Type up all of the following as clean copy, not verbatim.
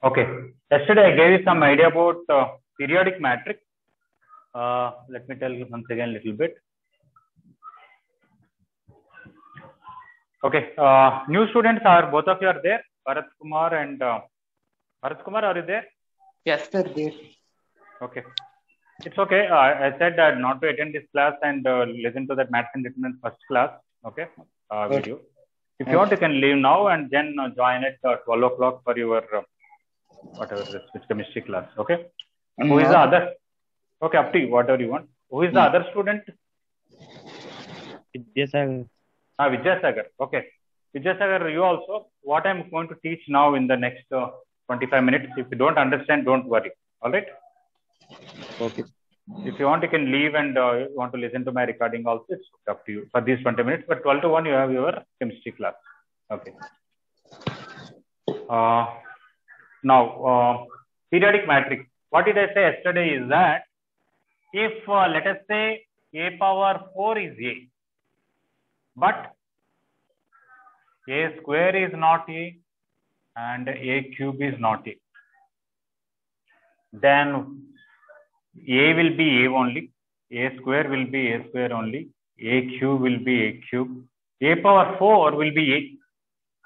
Okay. Yesterday I gave you some idea about periodic matrix. Let me tell you once again a little bit. Okay. New students are both of you are there? Bharat Kumar and Bharat Kumar, are you there? Yes, sir. There. Okay. It's okay. I said that not to attend this class and listen to that maths and determinant first class. Okay. Video. If you want, you can leave now and then join at 12 o'clock for your whatever this chemistry class. Okay. Who is the other? Okay, up to you. Whatever you want. Who is the other student? Vidyasagar. Vidyasagar. Okay. Vidyasagar, you also. What I'm going to teach now in the next 25 minutes. If you don't understand, don't worry. All right. Okay. If you want, you can leave and you want to listen to my recording also. It's up to you for these 20 minutes. But 12 to 1, you have your chemistry class. Okay. Now, periodic matrix. What did I say yesterday is that if let us say a power 4 is a, but a square is not a and a cube is not a, then a will be a only, a square will be a square only, a cube will be a cube, a power 4 will be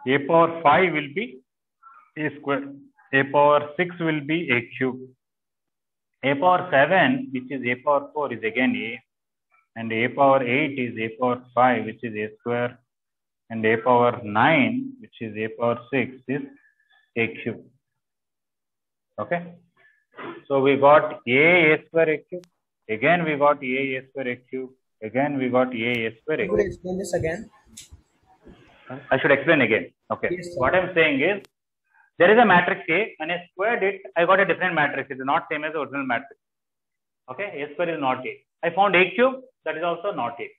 a power 5 will be a square, a power 6 will be a cube, a power 7 which is a power 4 is again a, and a power 8 is a power 5 which is a square, and a power 9 which is a power 6 is a cube. Okay. So we got a square, a cube. Again we got a square, a cube. Again we got a square, a cube. Could you explain this again? I should explain again. Okay. Yes, what I'm saying is, there is a matrix A. When I squared it, I got a different matrix. It is not same as the original matrix. Okay. A square is not A. I found a cube. That is also not A.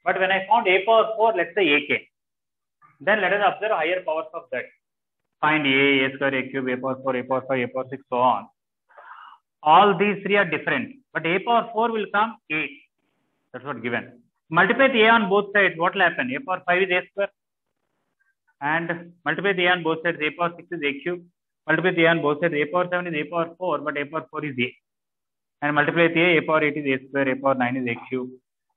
But when I found a power 4, let's say ak. Then let us observe higher powers of that. Find a square, a cube, a power 4, a power 5, a power 6, so on. All these three are different. But a power 4 will come a. That's what given. Multiply the a on both sides. What will happen? A power 5 is a square. And multiply the a on both sides. A power 6 is a cube. Multiply the a on both sides. A power 7 is a power 4. But a power 4 is a. And multiply the a power 8 is a square. A power 9 is a cube.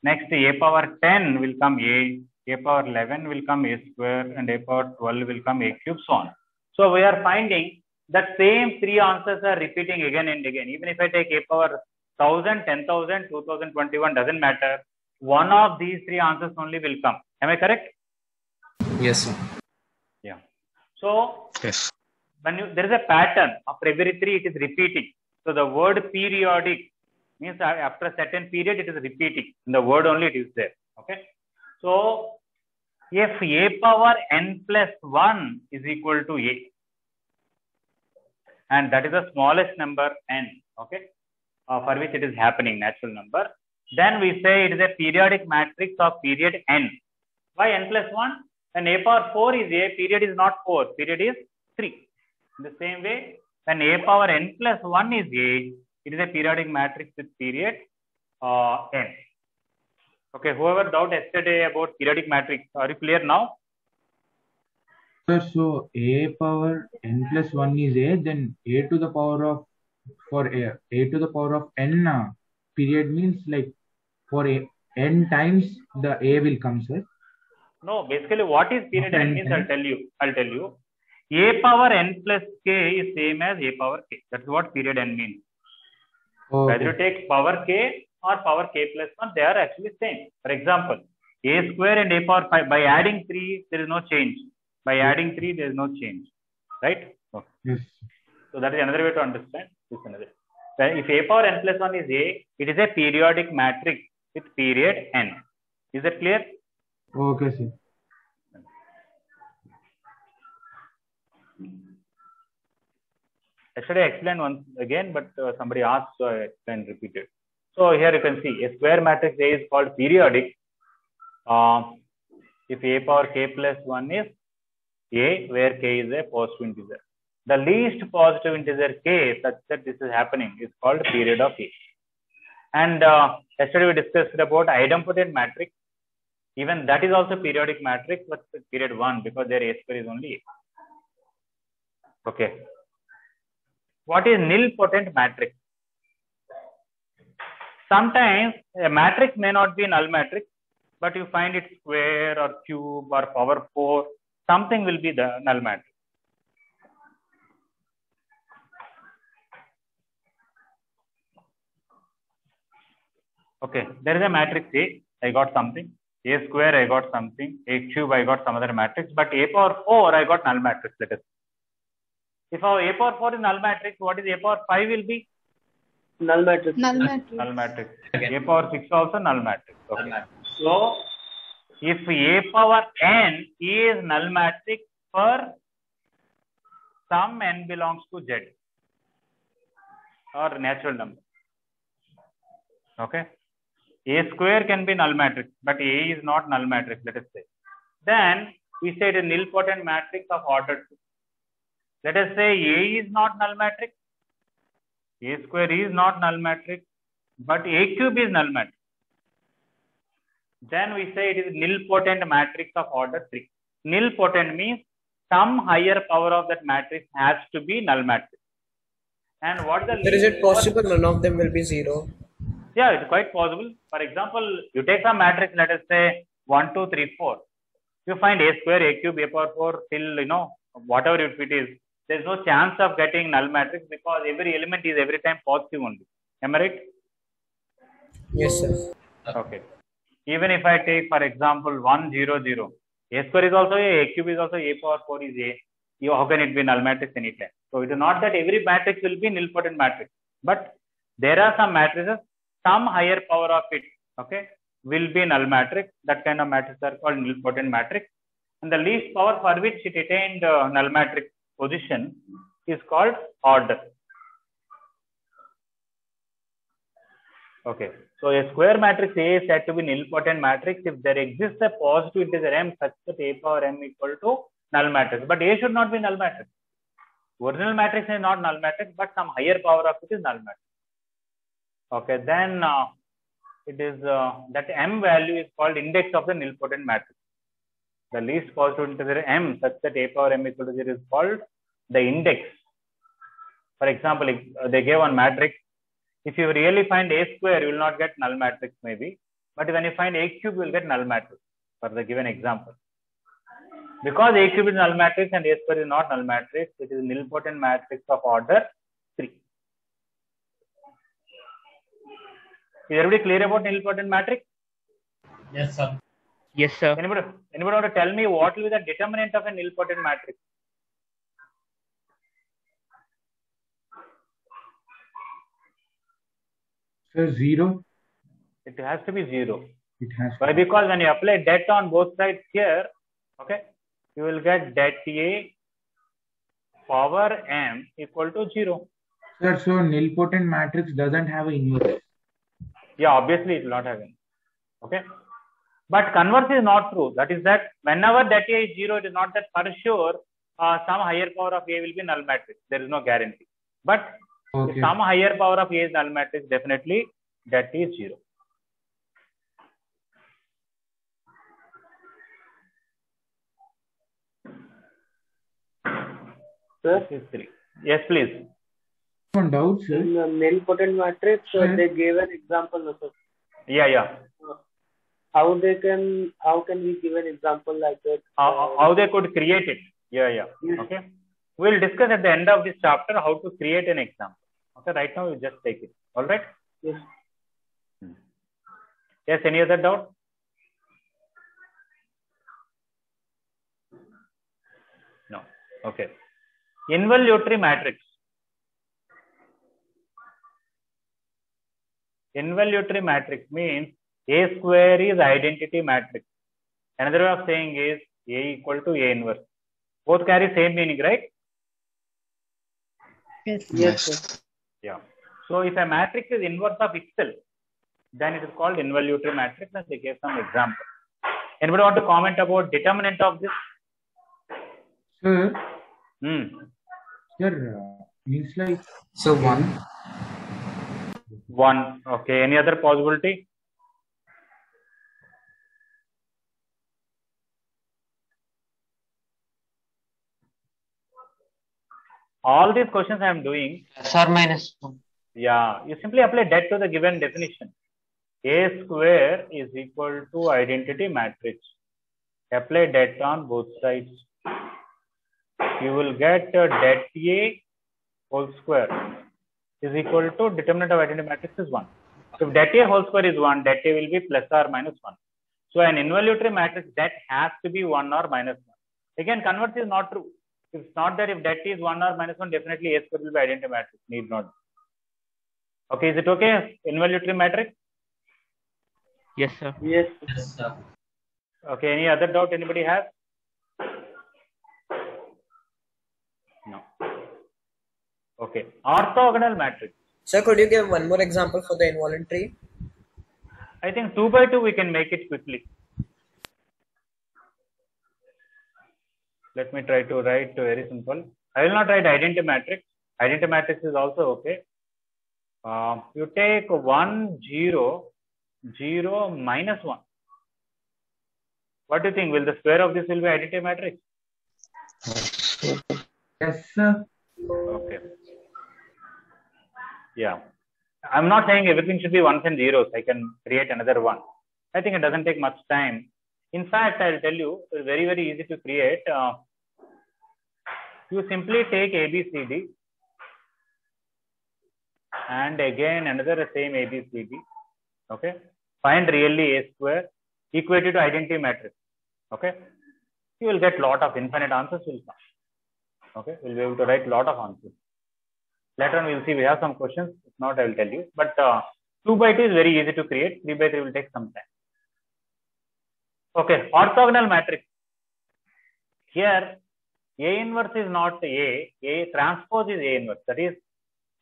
Next, a power 10 will come a. A power 11 will come a square. And a power 12 will come a cube. So on. So we are finding that same three answers are repeating again and again. Even if I take a power 1000, 10,000, 2021, doesn't matter. One of these three answers only will come. Am I correct? Yes, sir. Yeah. So, Yes. when there is a pattern after every three, it is repeating. So the word periodic means after a certain period, it is repeating. In the word only it is there. Okay. So if a power n plus 1 is equal to a, and that is the smallest number n, okay, for which it is happening, natural number, then we say it is a periodic matrix of period n. Why n plus 1? When a power 4 is a, period is not 4, period is 3. In the same way, when a power n plus 1 is a, it is a periodic matrix with period n. Okay, whoever doubt yesterday about periodic matrix, are you clear now? Sir, so a power n plus 1 is a, then a to the power of, for a to the power of n period means like for a n times the a will come, sir. No, basically what is period n means, I'll tell you. A power n plus k is same as a power k. That's what period n means. Okay. Whether you take power k or power k plus 1, they are actually same. For example, a square and a power 5, by adding 3, there is no change. By adding 3, there is no change. Right? Okay. Yes. So that is another way to understand. This another. If a power n plus 1 is a, it is a periodic matrix with period n. Is that clear? Okay, sir. Yesterday I explained once again, but somebody asked, so I explained, repeated. So here you can see a square matrix A is called periodic if a power k plus 1 is a, where k is a positive integer. The least positive integer k, such that this is happening, is called period of A. And yesterday we discussed about idempotent matrix. Even that is also periodic matrix, but period 1, because their A square is only A. Okay. What is nilpotent matrix? Sometimes a matrix may not be null matrix, but you find it square or cube or power 4, something will be the null matrix. Okay, there is a matrix A, I got something. A square, I got something. A cube, I got some other matrix. But A power 4, I got null matrix. Let us. If our A power 4 is null matrix, what is A power 5 will be? Null matrix. Null matrix. Null matrix. A power 6 also null matrix. Okay. So, if A power n is null matrix for some n belongs to Z or natural number. Okay. A square can be null matrix, but A is not null matrix, let us say. Then we say the nilpotent matrix of order 2. Let us say A is not null matrix, A square is not null matrix, but A cube is null matrix. Then we say it is nilpotent matrix of order 3. Nilpotent means some higher power of that matrix has to be null matrix. And what the Is it possible none of them will be 0? Yeah, it's quite possible. For example, you take some matrix, let us say 1, 2, 3, 4. You find A square, A cube, A power 4 till, whatever it is, there's no chance of getting null matrix because every element is every time positive only. Am I right? Yes, sir. Okay. Even if I take, for example, 1, 0, 0, A square is also A cube is also A power 4 is A. How can it be null matrix anytime? So it is not that every matrix will be nilpotent matrix, but there are some matrices, some higher power of it, okay, will be null matrix. That kind of matrices are called nilpotent matrix. And the least power for which it attained null matrix position is called order. Okay. So a square matrix A is said to be nilpotent matrix if there exists a positive integer m such that A power m equal to null matrix. But A should not be null matrix. Original matrix is not null matrix, but some higher power of it is null matrix. Okay, then it is that m value is called index of the nilpotent matrix. The least positive integer m such that A power m equal to 0 is called the index. For example, if they gave one matrix, if you really find A square, you will not get null matrix maybe. But when you find A cube, you will get null matrix for the given example. Because A cube is null matrix and A square is not null matrix, it is nilpotent matrix of order 3. Is everybody clear about nilpotent matrix? Yes, sir. Yes, sir. Anybody want to tell me what will be the determinant of a nilpotent matrix? So 0? It has to be 0. It has Why? to be. Because when you apply det on both sides here, okay, you will get det A power m equal to 0. Sir, so nilpotent matrix doesn't have an inverse. Yeah, obviously it will not have any. Okay. But converse is not true. That is that whenever that A is 0, it is not that for sure some higher power of A will be null matrix. There is no guarantee. But if some higher power of A is null matrix, definitely that is 0. Sir? This is 3. Yes, please. One doubt, sir. In nilpotent matrix, they gave an example also. Yeah. How can we give an example like that? How they could create it. Yeah. Yes. Okay. We'll discuss at the end of this chapter how to create an example. Okay. Right now, you just take it. All right. Yes. Yes. Any other doubt? No. Okay. Involutory matrix. Involutory matrix means A square is identity matrix. Another way of saying is A equal to A inverse. Both carry same meaning, right? Yes. Yes, sir. Yeah. So if a matrix is inverse of itself, then it is called involutory matrix, and they gave some example. Anybody want to comment about determinant of this? Sir, means like So 1. 1. Okay. Any other possibility? all these questions I am doing. Plus or minus 1. Yeah, you simply apply det to the given definition. A square is equal to identity matrix. Apply det on both sides. You will get det A whole square is equal to determinant of identity matrix is 1. So if det A whole square is 1, det A will be plus or minus 1. So an involutory matrix that has to be 1 or minus 1. Again, converse is not true. It's not that if det is 1 or minus 1, definitely A square will be identity matrix. Need not. Okay, is it okay? Involutory matrix? Yes, sir. Yes. Yes, sir. Okay, any other doubt anybody has? No. Okay, orthogonal matrix. Sir, could you give one more example for the involuntary? I think 2 by 2 we can make it quickly. Let me try to write very simple. I will not write identity matrix. Identity matrix is also okay. You take 1, 0, 0, minus 1. What do you think? Will the square of this will be identity matrix? Yes, sir. Okay. Yeah. I'm not saying everything should be ones and zeros. I can create another one. I think it doesn't take much time. In fact, I'll tell you, it's very, very easy to create. You simply take ABCD and again another same ABCD. Okay. Find really A square equated to identity matrix. Okay. You will get lot of infinite answers will come. Okay. We'll be able to write lot of answers. Later on, we'll see. We have some questions. If not, I will tell you. But 2 by 2 is very easy to create. 3 by 3 will take some time. Okay, orthogonal matrix. Here, A inverse is not A. A transpose is A inverse. That is,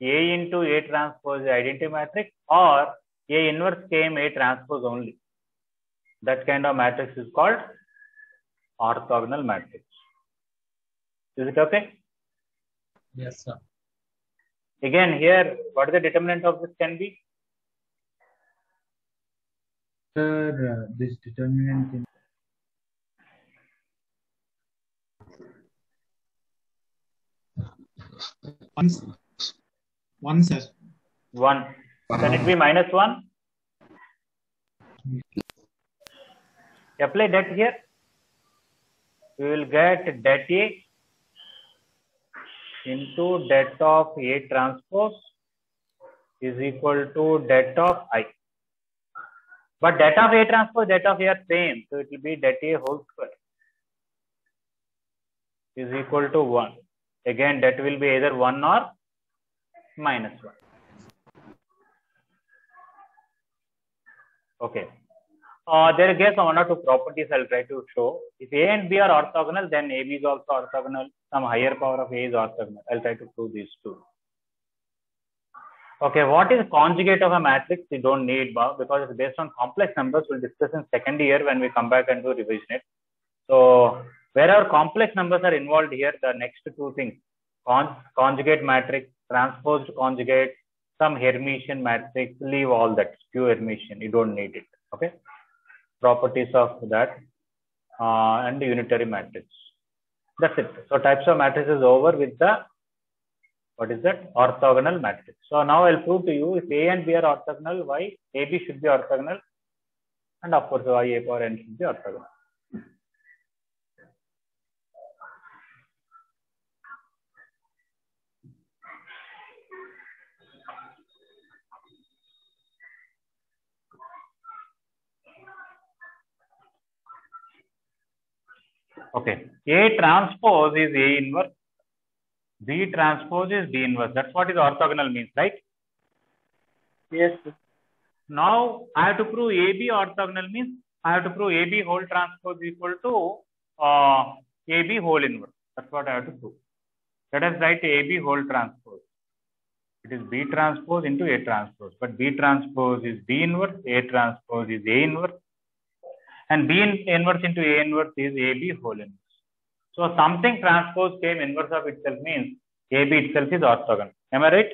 A into A transpose is identity matrix, or A inverse came A transpose only. That kind of matrix is called orthogonal matrix. Is it okay? Yes, sir. Again, here, what is the determinant of this can be? Sir, this determinant in One, sir. 1. Can it be minus 1? Apply det here. We will get det A into det of A transpose is equal to det of I. But det of A transpose, det of A are same. So it will be det A whole square is equal to 1. Again, that will be either 1 or minus 1. Okay. There are some 1 or 2 properties I'll try to show. If A and B are orthogonal, then AB is also orthogonal. Some higher power of A is orthogonal. I'll try to prove these two. Okay, what is conjugate of a matrix? We don't need because it's based on complex numbers. We'll discuss in second year when we come back and do revision it. So wherever complex numbers are involved here, the next two things, conjugate matrix, transposed conjugate, some Hermitian matrix, leave all that, pure Hermitian, you don't need it. Okay, properties of that and the unitary matrix. That's it. So types of matrices over with the, what is that? Orthogonal matrix. So now I'll prove to you if A and B are orthogonal, why AB should be orthogonal, and of course why A power n should be orthogonal. Okay, A transpose is A inverse, B transpose is B inverse. That's what is orthogonal means, right? Yes, sir. Now I have to prove AB orthogonal means I have to prove AB whole transpose equal to AB whole inverse. That's what I have to prove. Let us write AB whole transpose. It is B transpose into A transpose. But B transpose is B inverse, A transpose is A inverse, and B inverse into A inverse is AB whole inverse. So something transpose came inverse of itself means AB itself is orthogonal. Am I right?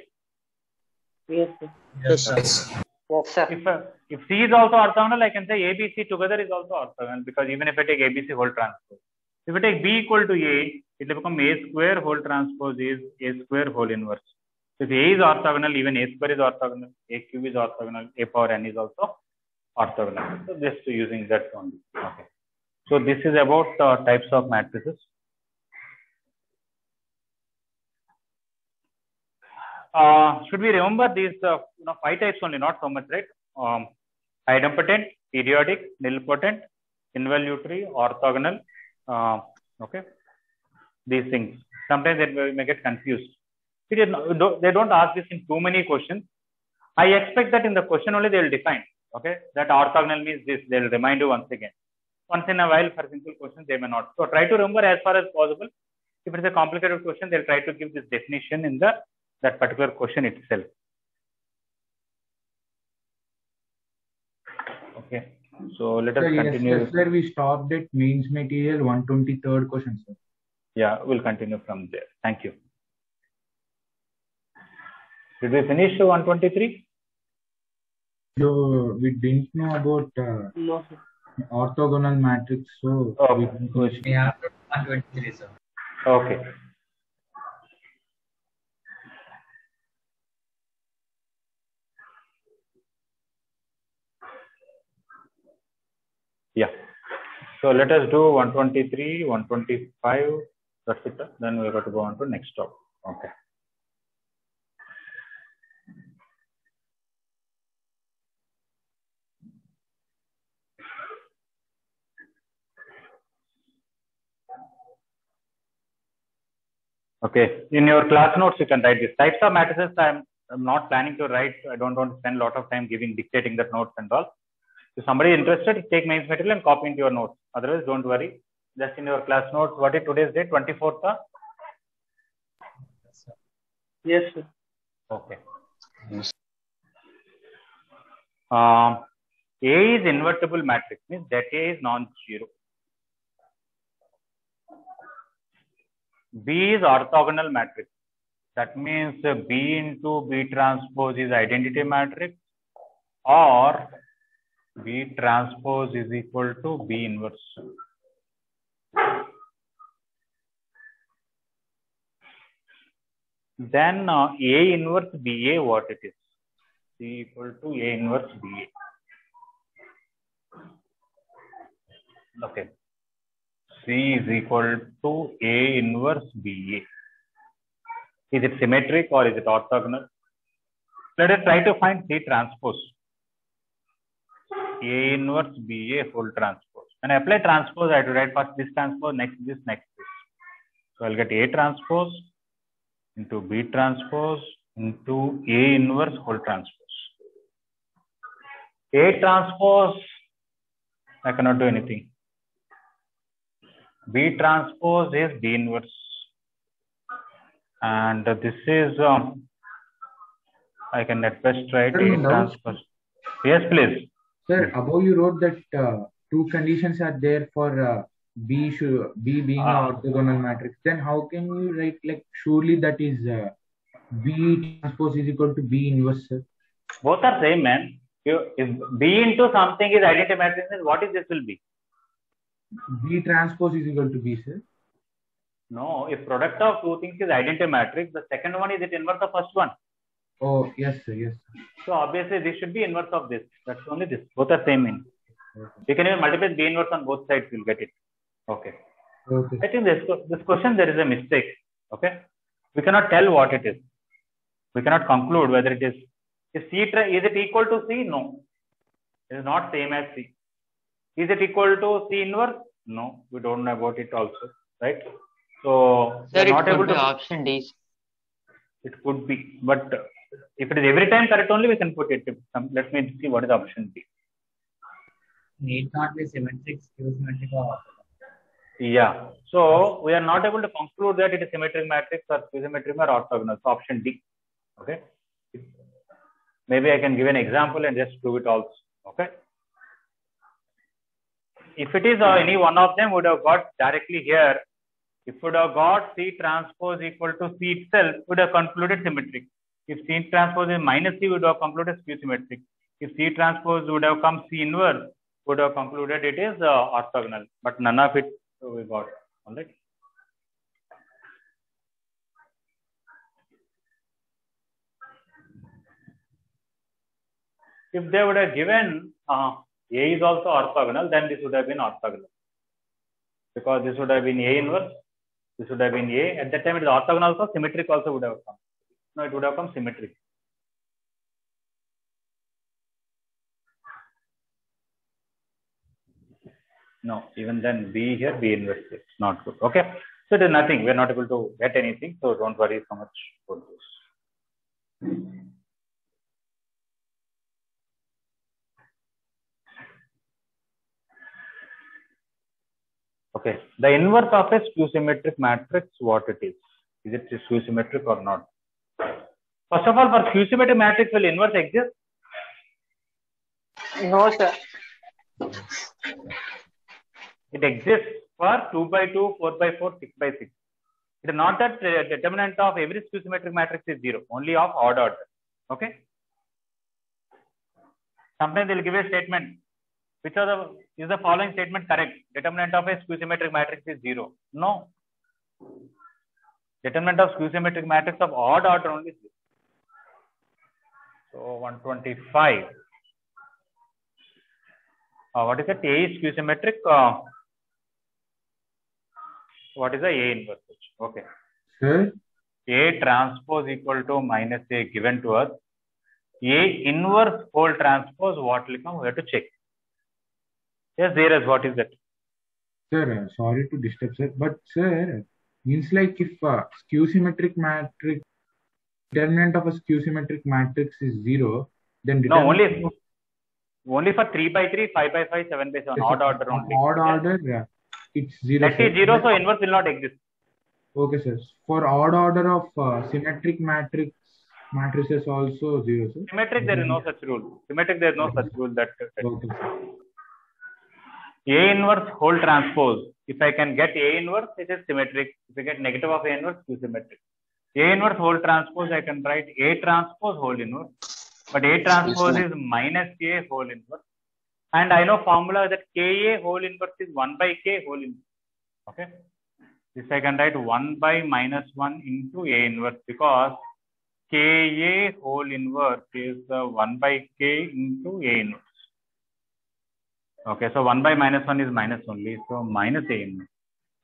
Yes, sir. Yes, sir. Yes, sir. If C is also orthogonal, I can say ABC together is also orthogonal, because even if I take ABC whole transpose, if I take B equal to A, it will become A square whole transpose is A square whole inverse. So if A is orthogonal, even A square is orthogonal, A cube is orthogonal, A power n is also orthogonal. So just using that only. Okay. So this is about types of matrices. Should we remember these 5 types only, not so much, right? Idempotent, periodic, nilpotent, involutory, orthogonal. Okay, these things. Sometimes they may get confused. They don't ask this in too many questions. I expect that in the question only they will define. Okay, that orthogonal means this. They will remind you once again. Once in a while, for simple questions, they may not. So try to remember as far as possible. If it is a complicated question, they'll try to give this definition in that particular question itself. Okay. So let us continue. Yes, sir, we stopped at means material 123rd question, sir. Yeah, we'll continue from there. Thank you. Did we finish 123? So we didn't know about No, sir. orthogonal matrix, so We have 123, sir. Okay. Yeah. So let us do 123, 125. That's it. Then we're going to go on to next topic. Okay. Okay. In your class notes, you can write this. Types of matrices, I'm not planning to write. I don't want to spend a lot of time dictating the notes and all. If somebody is interested, take mains material and copy into your notes. Otherwise, don't worry. Just in your class notes, what is today's date? 24th? Yes, sir. Okay. A is invertible matrix, means that A is non-zero. B is orthogonal matrix. That means B into B transpose is identity matrix, or B transpose is equal to B inverse. Then A inverse BA, what it is? C equal to A inverse BA. Okay. C is equal to A inverse BA. Is it symmetric or is it orthogonal? Let us try to find C transpose. A inverse BA whole transpose. When I apply transpose, I have to write first this transpose, next this, next this. So I'll get A transpose into B transpose into A inverse whole transpose. A transpose, I cannot do anything. B transpose is B inverse. And this is, I can at best write A transpose. Yes, please. Sir, above you wrote that two conditions are there for B being an orthogonal matrix. Then how can you write like surely that is B transpose is equal to B inverse, sir? Both are same, man. If B into something is identity matrix, then what is this will be? B transpose is equal to B, sir. No, if product of two things is identity matrix, the second one is it inverse of first one. Oh, yes, sir. Yes, sir. So obviously this should be inverse of this. That's only this. Both are same in. You can even multiply B inverse on both sides. You'll get it. Okay. Okay. I think this question there is a mistake. Okay. We cannot tell what it is. We cannot conclude whether it is. Is it equal to C? No. It is not same as C. Is it equal to C inverse? No. We don't know about it also. Right. So Sir, it not could able be to. option D. It could be, but if it is every time correct only, we can put it. Let me see what is option B. Need not be symmetric, symmetric or orthogonal. Yeah. So we are not able to conclude that it is symmetric matrix or symmetric or orthogonal. So option D. Okay. Maybe I can give an example and just prove it also. Okay. If it is any one of them, would have got directly here. If would have got C transpose equal to C itself, would have concluded symmetric. If C transpose is minus C, would have concluded skew symmetric. If C transpose would have come C inverse, would have concluded it is orthogonal. But none of it we got. All right. If they would have given A is also orthogonal, then this would have been orthogonal. Because this would have been A inverse, this would have been A. At that time, it is orthogonal also, symmetric also would have come. No, it would have come symmetric. No, even then B here, B inverse is not good. Okay. So there's nothing. We're not able to get anything. So don't worry so much about this. Okay. The inverse of a skew symmetric matrix, what it is? Is it skew symmetric or not? First of all, for skew symmetric matrix, will inverse exist? No, sir. It exists for 2 by 2, 4 by 4, 6 by 6. It is not that determinant of every skew symmetric matrix is 0, only of odd order. Okay. Sometimes they will give a statement. Which is the following statement correct? Determinant of a skew symmetric matrix is 0. No. Determinant of skew symmetric matrix of odd order only is 0. So 125. What is it? A is skew symmetric. What is the A inverse? Okay. Sir, A transpose equal to minus A given to us. A inverse whole transpose, what will come? We have to check. Yes, there is. What is that? sir, sorry to disturb, sir, but sir, means like if skew symmetric matrix, determinant of a skew symmetric matrix is 0, then No, determinant only for 3 by 3, 5 by 5, 7 by 7, odd order only. odd order, it's 0. That is 0, so inverse will not exist. Okay, sir. For odd order of symmetric matrices also 0, sir. Symmetric, there is no such rule. Symmetric, there is no such rule that. Okay, sir. A inverse whole transpose. If I can get A inverse, it is symmetric. If I get negative of A inverse, it is symmetric. A inverse whole transpose, I can write A transpose whole inverse. But A transpose is minus A whole inverse. And I know formula that Ka whole inverse is 1 by K whole inverse. Okay. This I can write 1 by minus 1 into A inverse, because Ka whole inverse is 1 by K into A inverse. Okay, so 1 by minus 1 is minus only. So minus A inverse.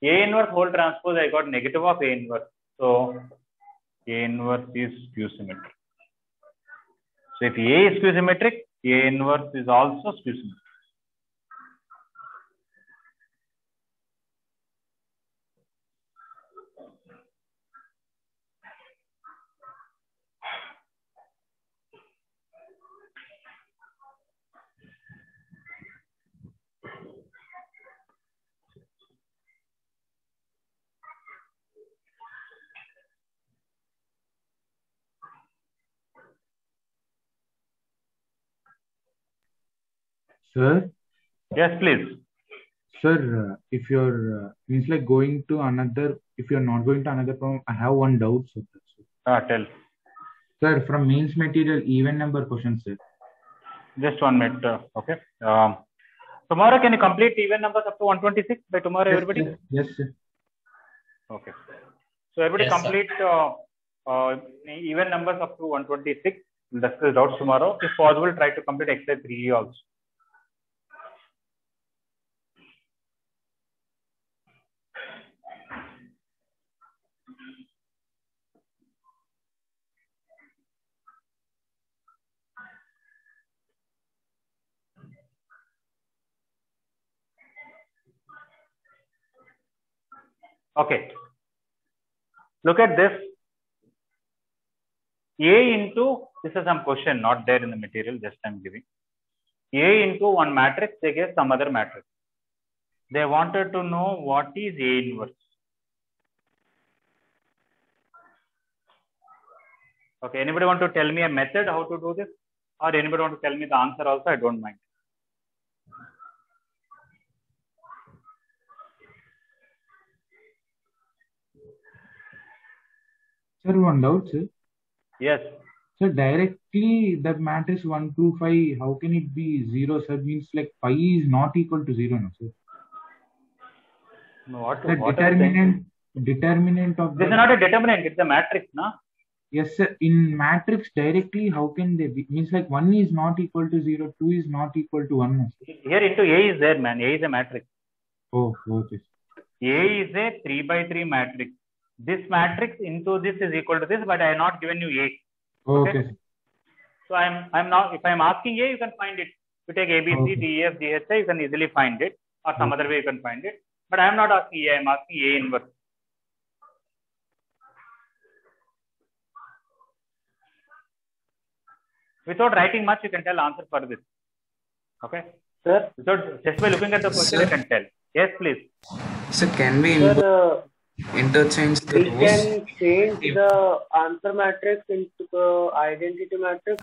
A inverse whole transpose, I got negative of A inverse. So A inverse is skew symmetric. So if A is skew symmetric, A inverse is also skew symmetric. Sir, Yes, please. sir, if you're means like going to another, if you're not going to another problem, I have one doubt, sir. Tell. Sir, from mains material, even number question, sir. Just 1 minute. Okay. Tomorrow, can you complete even numbers up to 126 by tomorrow, everybody? Yes, sir. Okay. So everybody Yes, sir. complete even numbers up to 126. We'll discuss doubts tomorrow. If possible, try to complete exercise 3 also. Okay. Look at this. A into, this is some question not there in the material, just I'm giving. A into one matrix, they gave some other matrix. They wanted to know what is A inverse. Okay, anybody want to tell me a method how to do this? Or anybody want to tell me the answer also? I don't mind. Sir, one doubt, sir. Yes. So directly the matrix 1, 2, 5, how can it be 0, sir? Means like pi is not equal to 0, no, sir. No, what The are you saying? determinant of This is the, not a determinant, it's a matrix, no? Yes, sir. In matrix directly, how can they be? Means like 1 is not equal to 0, 2 is not equal to 1. Here into A is there, man. A is a matrix. Oh, okay. A is a 3 by 3 matrix. This matrix into this is equal to this, but I have not given you A. Okay. So I'm not, if I'm asking A, you can find it. You take A, B, C, D, E, F, G, H, I, you can easily find it, or some other way you can find it. But I am not asking A, I'm asking A inverse. Without writing much, you can tell answer for this. Okay? Sir? Without, just by looking at the question, you can tell. Yes, please. So can we Sir, interchange the we rows? can change the answer matrix into the identity matrix.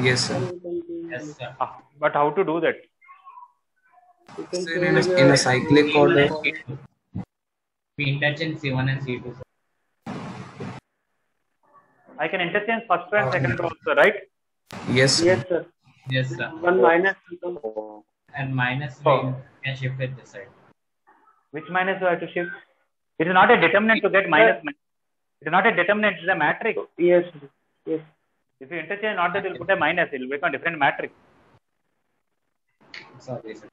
Yes, sir. Yes, sir. But how to do that? We can Sir, change in a cyclic order. We interchange C1 and C2, sir. I can interchange first row and second row also, right? Yes, sir. Yes, sir. Yes, sir. 1 minus. And minus Oh. we can shift it this side. Which minus do I have to shift? It is not a determinant to get minus. It is not a determinant, it is a matrix. Yes, sir. Yes. If you interchange not that, it will put a minus, it will become a different matrix. Sorry, sir.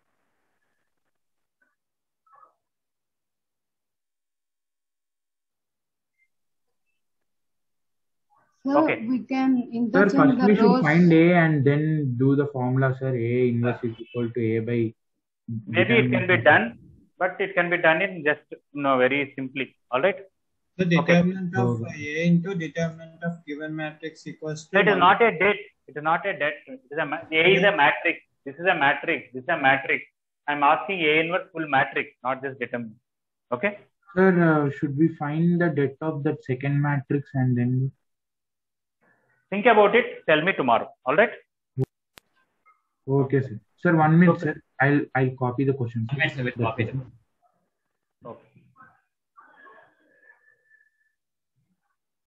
Sir, Okay. we can Sir, interchange first the we should rows. find A and then do the formula, sir. A inverse is equal to A by. Maybe it can be done, but it can be done in just very simply. All right. The determinant of Okay. A into determinant of given matrix equals to So it is 1. not a det. It is not a det. It is A is a matrix. This is a matrix. This is a matrix. I'm asking A inverse full matrix, not just determinant. Okay. Sir, should we find the det of that second matrix and then? Think about it. Tell me tomorrow. All right. Okay, sir. Sir, 1 minute, Okay. sir. I'll copy the question. We'll copy them. Okay.